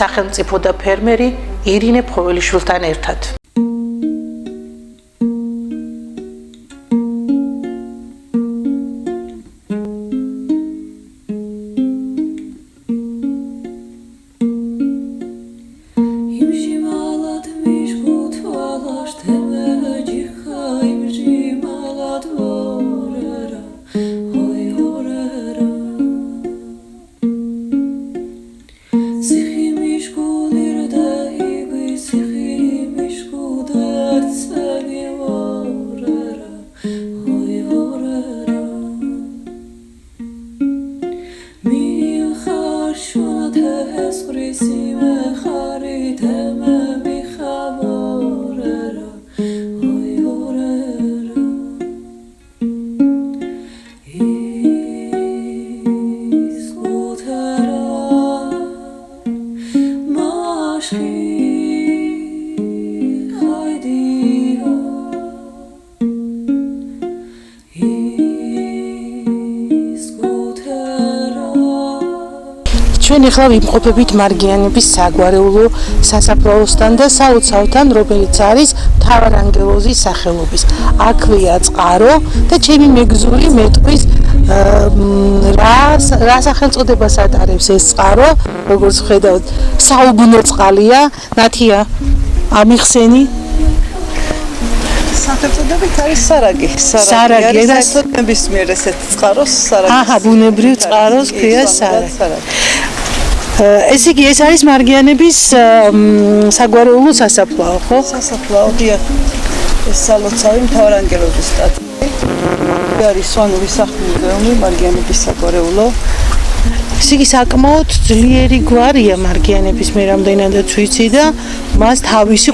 სახელმწიფო და ფერმერი ირინე ფხოველიშვილთან ერთად. ჩვენ ახლა ვიმყოფებით მარგიანების საგვარეულო სასაფლაოსთან და საოცავთან, რომელიც არის მთავარანგელოზის სახელობის. აქვეა წყარო და ჩემი მეგზური მეტყვის რა სახელწოდებას ატარებს ეს წყარო, როგორც ხედავთ, საუბნო წყალია, ნათია, ამიხსენი? სახელწოდებით არის სარაგი. სარაგი და ნებისმიერ ესეთ წყაროს სარაგი. აჰა, ბუნებრივ წყაროს ქვია სარაგი. ესე იგი ეს არის მარგიანების საგვარეულო სასაფლაო, ხო? სასაფლაო, დიახ. ეს სალოცავი მთავარანგელოზის სტატია. არის სვანური სახლ-მუზეუმი, მარგიანების საგვარეულო. ესე იგი საკმაოდ ძლიერი გვარია მარგიანების, მე რამდენადაც ვიცი და მას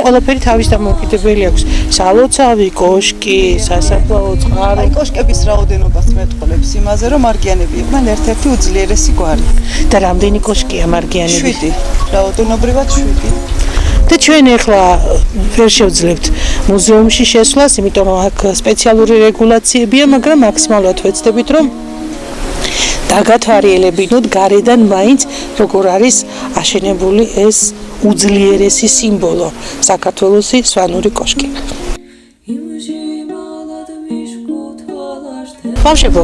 ყველაფერი თავის დამოუკიდებელი აქვს. სალოცავი, კოშკი, სასაფლაო, წყარო. აი კოშკების რაოდენობას მეტყოლებს იმაზე, რომ მარგიანები იყვნენ ერთ-ერთი უძლიერესი გვარი. და რამდენი კოშკია მარგიანების? 7. რაოდენობრივად 7. და ჩვენ ახლა ვერ შევძლებთ მუზეუმში შესვლას, იმიტომ რომ აქ სპეციალური რეგულაციებია, მაგრამ მაქსიმალურად ვეცდებით, რომ დაგათვალიერებინოთ გარედან მაინც როგორ არის აშენებული ეს უძლიერესი სიმბოლო საქართველოსი სვანური კოშკი. ბავშვებო,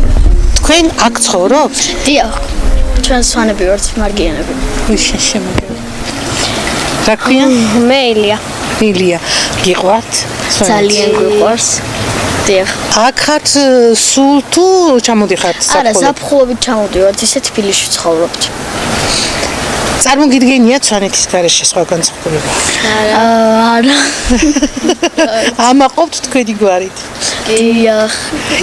თქვენ აქ ცხოვრობთ? დიახ. ჩვენ სვანები ვართ, მარგიანები. ვიშენ შემოგევი. რა ქვია? მე ილია. ილია, გიყვართ? ძალიან გვიყვარს. დიახ. აქ ხართ სულ თუ ჩამოდიხართ საფხულობით? არა, საფხულობით ჩამოდივართ, ისე თბილისში ცხოვრობთ. წარმოგიდგენიათ სვანეთის გარეშე სხვა განსხვავება? არა. ამაყობთ თქვენი გვარით? დიახ.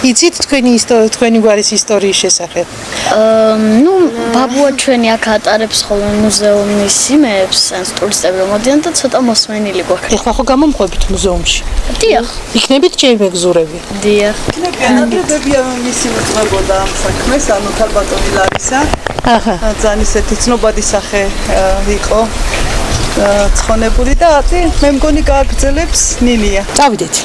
იცით თქვენი გვარის ისტორიის შესახებ? ბაბუა ჩვენი აქ ატარებს ხოლმე მუზეუმის იმებს, ტურისტები რომ მოდიან და ცოტა მოსმენილი გვაქვს. ეხლა ხო გამომყვებით მუზეუმში? დიახ. იქნებით ჩემი მეგზურები? დიახ. ნაკლებია მისი მოწმებოდა ამ საქმეს, ანუ ქალბატონი ლარისა. აჰა. ძალიან ისეთი ცნობადი სახე იყო ცხონებული და მე მგონი გააგრძელებს ნინია. წავიდეთ.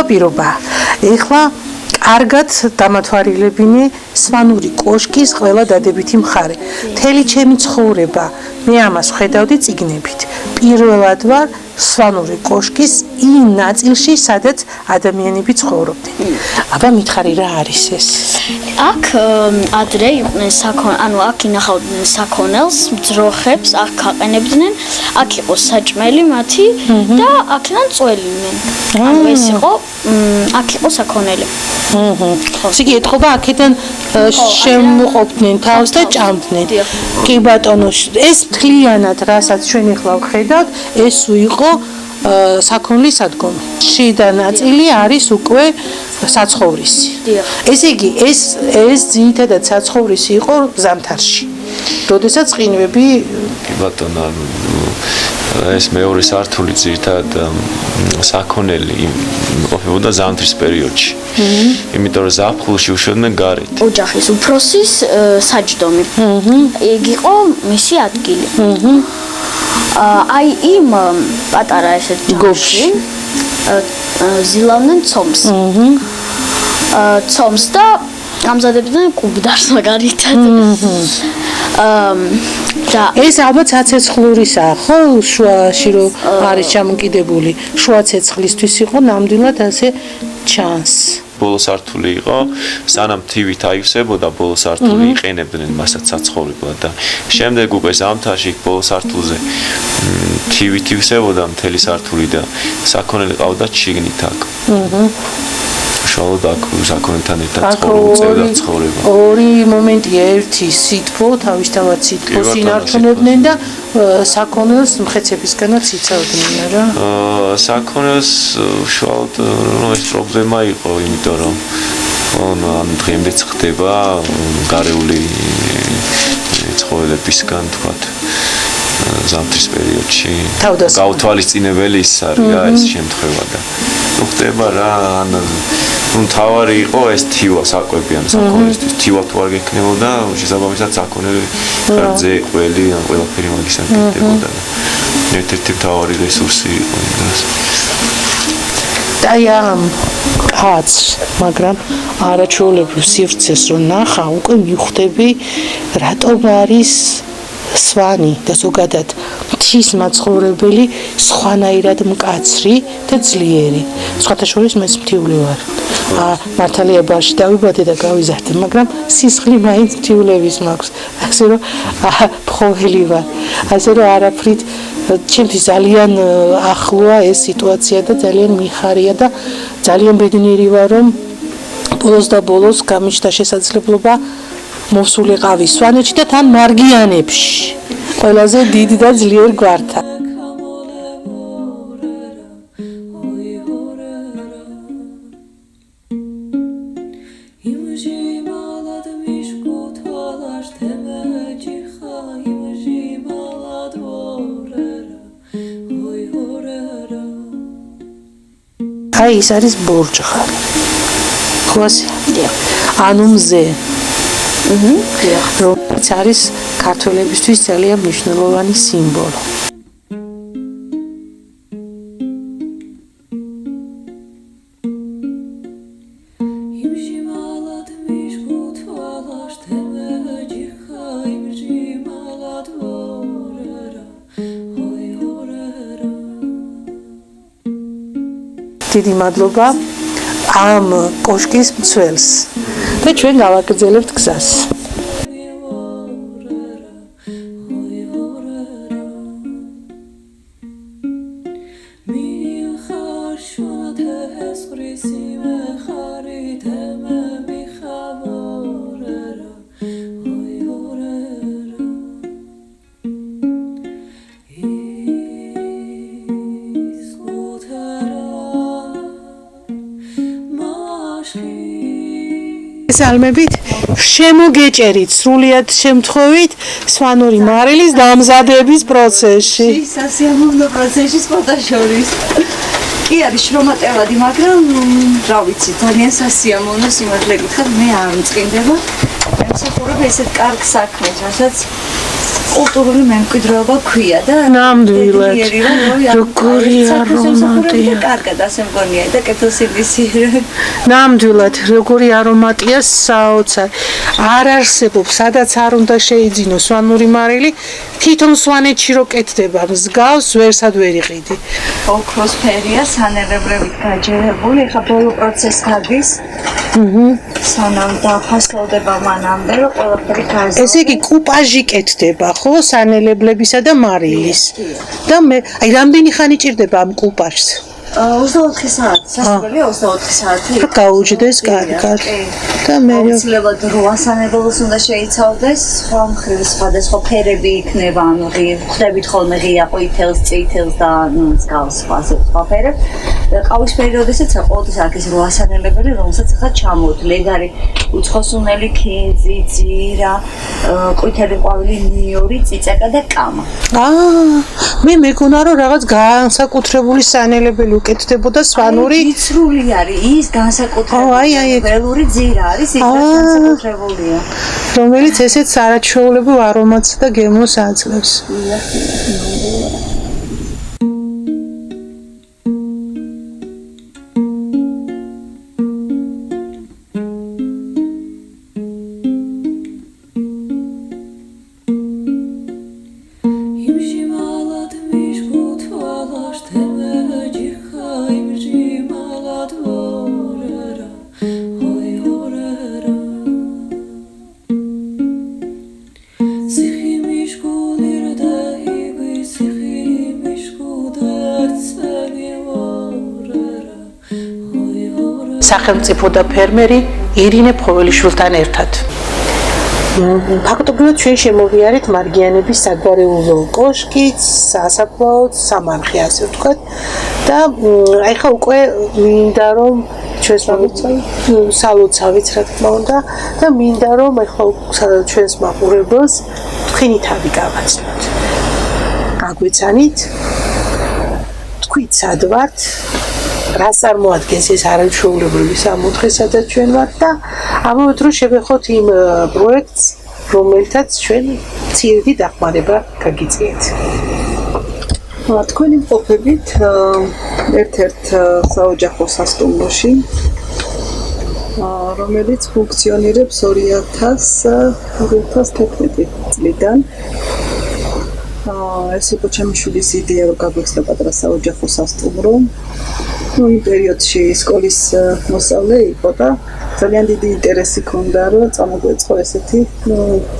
პირობა. ეხლა კარგად დამათვალიერებინე სვანური კოშკის ყველა დადებითი მხარე. მთელი ჩემი ცხოვრება მე ამას ხედავდი წიგნებით. პირველად ვარ სვანური კოშკის იმ ნაწილში, სადაც ადამიანები ცხოვრობდნენ. აბა მითხარი რა არის ეს? აქ ადრე იყვნენ ანუ აქ ინახავდნენ საქონელს, ძროხებს, აქ აყენებდნენ, აქ იყო საჭმელი მათი და აქედან წველიდნენ. ანუ ეს იყო აქ იყო საქონელი. ესე იგი ეთყობა აქედან შემოყოფდნენ თავს და ჭამდნენ. კი ბატონო, ეს მთლიანად, რასაც ჩვენ ახლა ვხედავთ, ეს იყო საქონლის სადგომი. შიდა ნაწილი არის უკვე საცხოვრისი. ესე იგი, ეს ძირითადად საცხოვრისი იყო ზამთარში. როდესაც ყინვები კი ბატონო, ეს მეორე სართული ძირითადად საქონელი იმყოფებოდა ზამთრის პერიოდში. იმიტომ რომ ზაფხულში უშვებდნენ გარეთ. ოჯახის უფროსის საჯდომი. იგი იყო მისი ადგილი. აი იმ პატარა ესეთ ჯგუფში ზილავდნენ ცომს. ცომს და ამზადებდნენ კუბდარს მაგალითად. და ეს ალბათ საცეცხლურისაა, ხო? შუაში რო არის ჩამოკიდებული, შუა ცეცხლისთვის იყო ნამდვილად ასე ჩანს. ბოლო სართული იყო, სანამ თივით აივსებოდა, ბოლო სართული იყენებდნენ მასაც საცხოვრებლად და შემდეგ უკვე ზამთარში ბოლო სართულზე თივით ივსებოდა მთელი სართული და საქონელი ყავდათ შიგნით აქ. უშუალოდ აქ საქონელთან ერთად ცხოვრება. ორი მომენტია, ერთი სითბო, თავისთავად სითბოს ინარჩუნებდნენ და საქონელს მხეცებისგანაც იცავდნენ რა. საქონელს უშუალოდ ეს პრობლემა იყო, იმიტომ რომ ან დღემდეც ხდება გარეული ცხოველებისგან თქვათ ზამთრის პერიოდში გაუთვალისწინებელი ის არის რა ეს შემთხვევა და ხდება რა ან თავარი იყო ეს თივა საკვებიან საქონელისთვის თივა თუ არ გექნებოდა შესაბამისად საქონელი ხარჯზე ყველი ან ყველაფერი მაგისად გექნებოდა ერთ-ერთი თავარი რესურსი იყო იმას აი ამ კაცს მაგრამ არაჩვეულებრივ სივრცეს რომ ნახა უკვე მივხვდები რატომ არის სვანი და ზოგადად მთის მაცხოვრებელი სხვანაირად მკაცრი და ძლიერი. სხვათა შორის მეც მთიული ვარ. მართალია ბარში დავიბადე და გავიზარდე, მაგრამ სისხლი მაინც მთიულების მაქვს. ასე რომ ფხოველი ვარ. ასე რომ არაფრით ჩემთვის ძალიან ახლოა ეს სიტუაცია და ძალიან მიხარია და ძალიან ბედნიერი ვარ რომ ბოლოს და ბოლოს გამიჩნდა შესაძლებლობა მოსულიყავი სვანეთში და თან მარგიანებში ყველაზე დიდ და ძლიერ გვართან აი ეს არის ბორჯღალი ხო ასე ანუ მზე რომელიც არის ქართველებისთვის ძალიან მნიშვნელოვანი სიმბოლო. დიდი მადლობა ამ კოშკის მცველს და ჩვენ გავაგრძელებთ გზას. სალმებით შემოგეჭერით სრულიად შემთხვევით სვანური მარილის დამზადების პროცესში. სასიამოვნო პროცესში სპორტაშორის. კი არის შრომატევადი, მაგრამ რა ვიცი, ძალიან სასიამოვნო სიმართლე გითხრათ, მე არ მწყინდება. ემსახურებ ესეთ კარგ საქმეს, რასაც კულტურული მემკვიდრეობა ქვია და ნამდვილად როგორი არომატია კარგად ასე მგონია და კეთილსინდისი ნამდვილად როგორი არომატია საოცარ არ არსებობს სადაც არ უნდა შეიძინოს სვანური მარილი თვითონ სვანეთში რო კეთდება მსგავს ვერსად ვერ იყიდი ოქროს ფერია სანელებლებით გაჯერებული ხა ბოლო პროცესს გადის სანამ დაფასოვდება მანამდე რომ ყველაფერი გაზრდა ესე იგი კუპაჟი კეთდება ხო სანელებლებისა და მარილის და მე აი რამდენი ხანი ჭირდება ამ კუპაჟს 24 საათი, სასწრაფოა 24 საათი. გაუჯდეს კარგად. და მე აუცილებლად როასანებელს უნდა შეიცავდეს, სხვა მხრივ სხვადასხვა ფერები იქნება, ანუ ხვდებით ხოლმე ღია ყვითელს, წითელს და მსგავს სხვა ფერებს. და ყავისფერი როდესაც ყოველთვის აქ ის როასანებელი, რომელსაც ახლა ჩამოვთვლი, ეგ არის უცხოსუნელი ქინძი, ძირა, ყვითელი ყვავილი, ნიორი, წიწაკა და კამა. მე მეკონა რომ რაღაც განსაკუთრებული სანელებელი უკეთდებოდა სვანური. იცრული არის ის განსაკუთრებული. ველური ძირა არის ის განსაკუთრებულია. რომელიც ესეც არაჩვეულებრივ არომატს და გემოს აძლევს. სახელმწიფო და ფერმერი ირინე ფოველიშვილთან ერთად. ფაქტობრივად ჩვენ შემოვიარეთ მარგიანების საგვარეულო კოშკიც, სასაფლაოც, სამარხი ასე ვთქვათ და აი ხა უკვე მინდა რომ ჩვენს სალოცავიც რა თქმა უნდა და მინდა რომ ახლა ჩვენს მაყურებელს თქვენი თავი გავაცნოთ. გაგვეცანით თქვით სად ვართ რას წარმოადგენს ეს არაჩვეულებრივი სამოთხე სადაც ჩვენ ვართ და ამავე დროს შევეხოთ იმ პროექტს რომელთაც ჩვენ ცირდი დახმარება გაგიწიეთ. თქვენი მყოფებით ერთ-ერთ საოჯახო სასტუმროში რომელიც ფუნქციონირებს 2011 წლიდან ეს იყო ჩემი შვილის იდეა რომ გაგვეცდა პატარა საოჯახო სასტუმრო. იმ პერიოდში სკოლის მოსწავლე იყო და ძალიან დიდი ინტერესი ჰქონდა რომ წამოგვეწყო ესეთი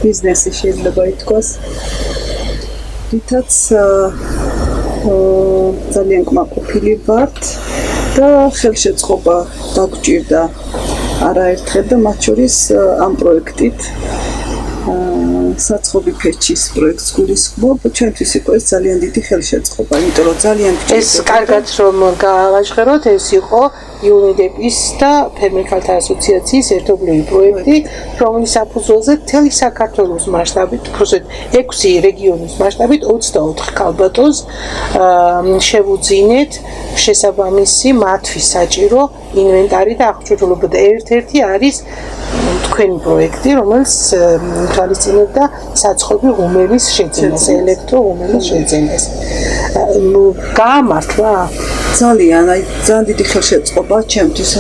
ბიზნესი შეიძლება ითქვას. რითაც ძალიან კმაყოფილი ვართ და ხელშეწყობა დაგჭირდა არაერთხელ და მათ შორის ამ პროექტით საცხობი ფეჩის პროექტს გულისხმობ, ჩვენთვის იყო ეს ძალიან დიდი ხელშეწყობა, იმიტომ რომ ძალიან ეს კარგად რომ გავაჟღეროთ, ეს იყო UNIDEP-ის და ფერმერთა ასოციაციის ერთობლივი პროექტი, რომლის საფუძველზე მთელი საქართველოს მასშტაბით, უბრალოდ 6 რეგიონის მასშტაბით 24 ქალბატონს შევუძინეთ შესაბამისი მათთვის საჭირო ინვენტარი და აღჭურვილობა და ერთ-ერთი არის თქვენი პროექტი, რომელიც თვალისწინებდა საცხობი ღუმელის შეძენას, ელექტროღუმელის შეძენას. გაამართლა? ძალიან დიდი ხელშეწყობა ჩემთვის.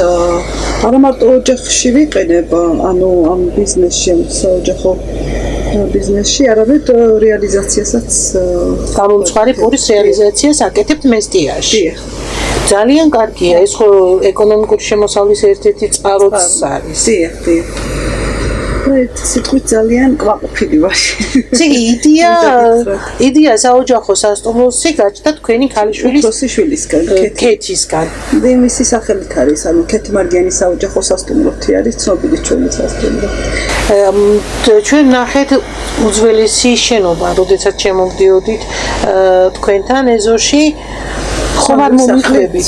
არა მარტო ოჯახში ვიყენებ, ანუ ამ ბიზნესში, საოჯახო ბიზნესში, არამედ რეალიზაციასაც გამომწვარი პურის რეალიზაციას აკეთებთ მესტიაში. ძალიან კარგია, ეს ხო ეკონომიკური შემოსავლის ერთ-ერთი წყაროც არის. სიტყვით ძალიან კმაყოფილი ვარ. იდეა საოჯახო სასტუმროსი გაჩნდა თქვენი ქალიშვილის შვილისგან, ქეთისგან. მისი სახელით არის, ანუ ქეთი მარგიანის საოჯახო სასტუმროთი არის ცნობილი ჩვენი სასტუმრო. ჩვენ ნახეთ უძველესი შენობა, როდესაც შემოვდიოდით თქვენთან ეზოში. ხომ არ მომიყვებით?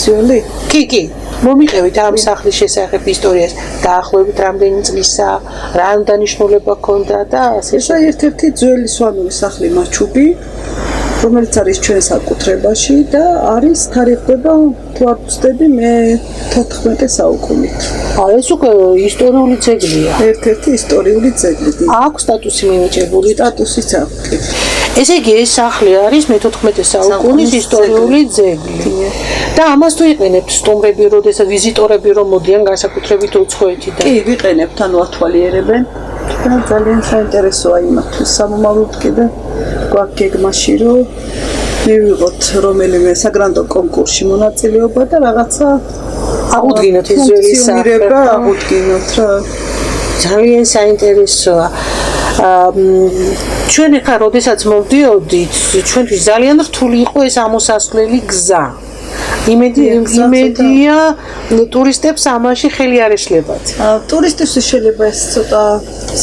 კი. მომიყევით ამ სახლის შესახებ ისტორიას, დაახლოებით რამდენი წლისა, რა დანიშნულება ჰქონდა და ასე. ეს ერთ-ერთი ძველი სვანური სახლი მაჩუბი, რომელიც არის ჩვენ საკუთრებაში და არის თარიღდება თუ არ ვცდები მე-14 საუკუნით. ეს უკვე ისტორიული ძეგლია. ერთ-ერთი ისტორიული ძეგლი. აქვს სტატუსი მინიჭებული, სტატუსიც აქვს. ესე იგი ეს სახლი არის მე-14 საუკუნის ისტორიული ძეგლი. და ამას თუ იყენებთ სტუმრები, როდესაც ვიზიტორები რომ მოდიან განსაკუთრებით უცხოეთიდან. კი, ვიყენებთ, ანუ ათვალიერებენ და ძალიან საინტერესოა იმათთვის. სამომავლოდ კიდე გვაქვს გეგმაში რომ მივიღოთ რომელიმე საგრანდო კონკურსში მონაწილეობა და რაღაცა აღუდგინოთ ეს ძველი სახლი. აღუდგინოთ რა. ძალიან საინტერესოა. ჩვენ ახლა როდესაც მოვდიოდით, ჩვენთვის ძალიან რთული იყო ეს ამოსასვლელი გზა. იმედია ტურისტებს ამაში ხელი არ ეშლებათ. ტურისტისთვის შეიძლება ეს ცოტა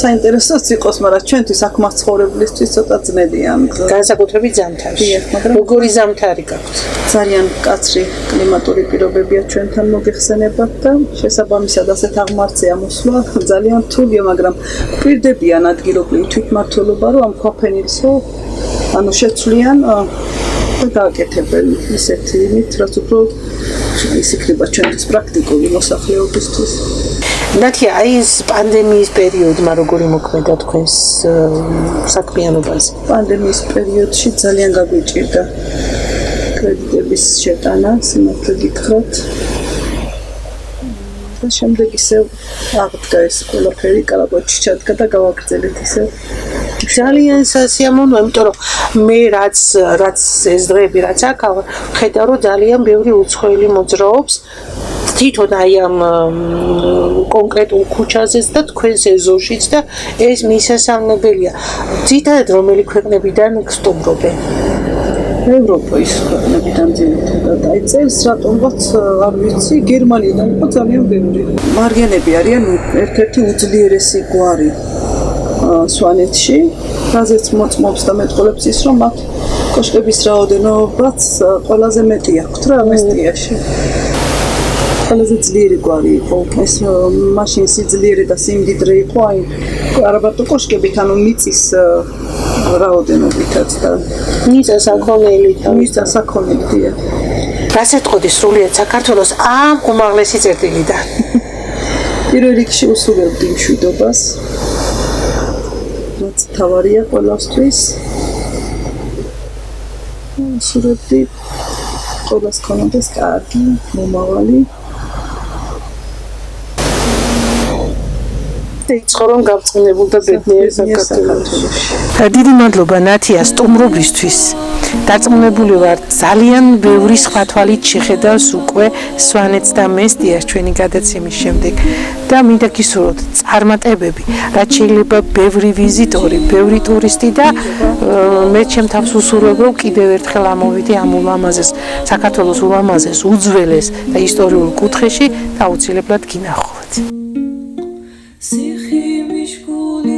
საინტერესოც იყოს, მაგრამ ჩვენთვის აქ მაცხოვრებლისთვის ცოტა ძნელია. განსაკუთრებით ზამთარში. როგორი ზამთარი გაქვთ? ძალიან მკაცრი კლიმატური პირობებია ჩვენთან მოგეხსენებათ და შესაბამისად ასეთ აღმართზე ამოსვლა ძალიან რთულია, მაგრამ გვპირდებიან ადგილობრივი თვითმმართველობა, რომ ამ ქვაფენილსო შეცვლიან და გააკეთებენ ისეთი იმით, რაც უფრო ის იქნება ჩვენთვის პრაქტიკული მოსახლეობისთვის. ნათია, აი ეს პანდემიის პერიოდმა როგორი მოქმედა თქვენს საქმიანობაზე? პანდემიის პერიოდში ძალიან გაგვიჭირდა კრედიტების შეტანა, სიმართლე გითხრათ. და შემდეგ ისევ აღდგა ეს ყველაფერი, კალაპოტში ჩადგა და გავაგრძელეთ ისევ. ძალიან სასიამოვნოა, იმიტომ რომ მე რაც ეს დღეები რაც აქ ხედავ, რომ ძალიან ბევრი უცხოელი მოძრაობს თვითონ აი ამ კონკრეტულ ქუჩაზეც და თქვენს ეზოშიც და ეს მისასალმებელია. ძირითადად რომელი ქვეყნებიდან სტუმრობენ? ევროპის ქვეყნებიდან ძირითადად. აი წელს რატომღაც არ ვიცი, გერმანიიდან იყო ძალიან ბევრი. მარგიანები არიან ერთ-ერთი უძლიერესი გვარი სვანეთში, რაზეც მოწმობს და მეტყოლებს ის, რომ მათ კოშკების რაოდენობაც ყველაზე მეტი აქვთ რა ამესტიაში. ყველაზე ძლიერი გვარი იყო. ეს მაშინ სიძლიერე და სიმდიდრე იყო, აი არაბატო კოშკებით, ანუ მიწის რაოდენობითაც და მიწა საქონელია. რას ეთყოდი სრულიად საქართველოს ამ უმაღლესი წერტილიდან? პირველ რიგში უსურვებდი მშვიდობას. რაც თავარია ყველასთვის. უსურვებდი ყველას ქონდეს კარგი მომავალი. იცხოვრონ გავწყნებულ და ბედნიერ საქართველოში. დიდი მადლობა ნათია სტუმრობისთვის. დარწმუნებული ვარ, ძალიან ბევრი სხვა თვალით შეხედავს უკვე სვანეთს და მესტიას ჩვენი გადაცემის შემდეგ და მინდა გისურვოთ წარმატებები, რაც შეიძლება ბევრი ვიზიტორი, ბევრი ტურისტი და მე ჩემ თავს უსურვებ, რომ კიდევ ერთხელ ამოვიდე ამ ულამაზეს, საქართველოს ულამაზეს, უძველეს და ისტორიულ კუთხეში და აუცილებლად გინახავთ. Сихи мишкули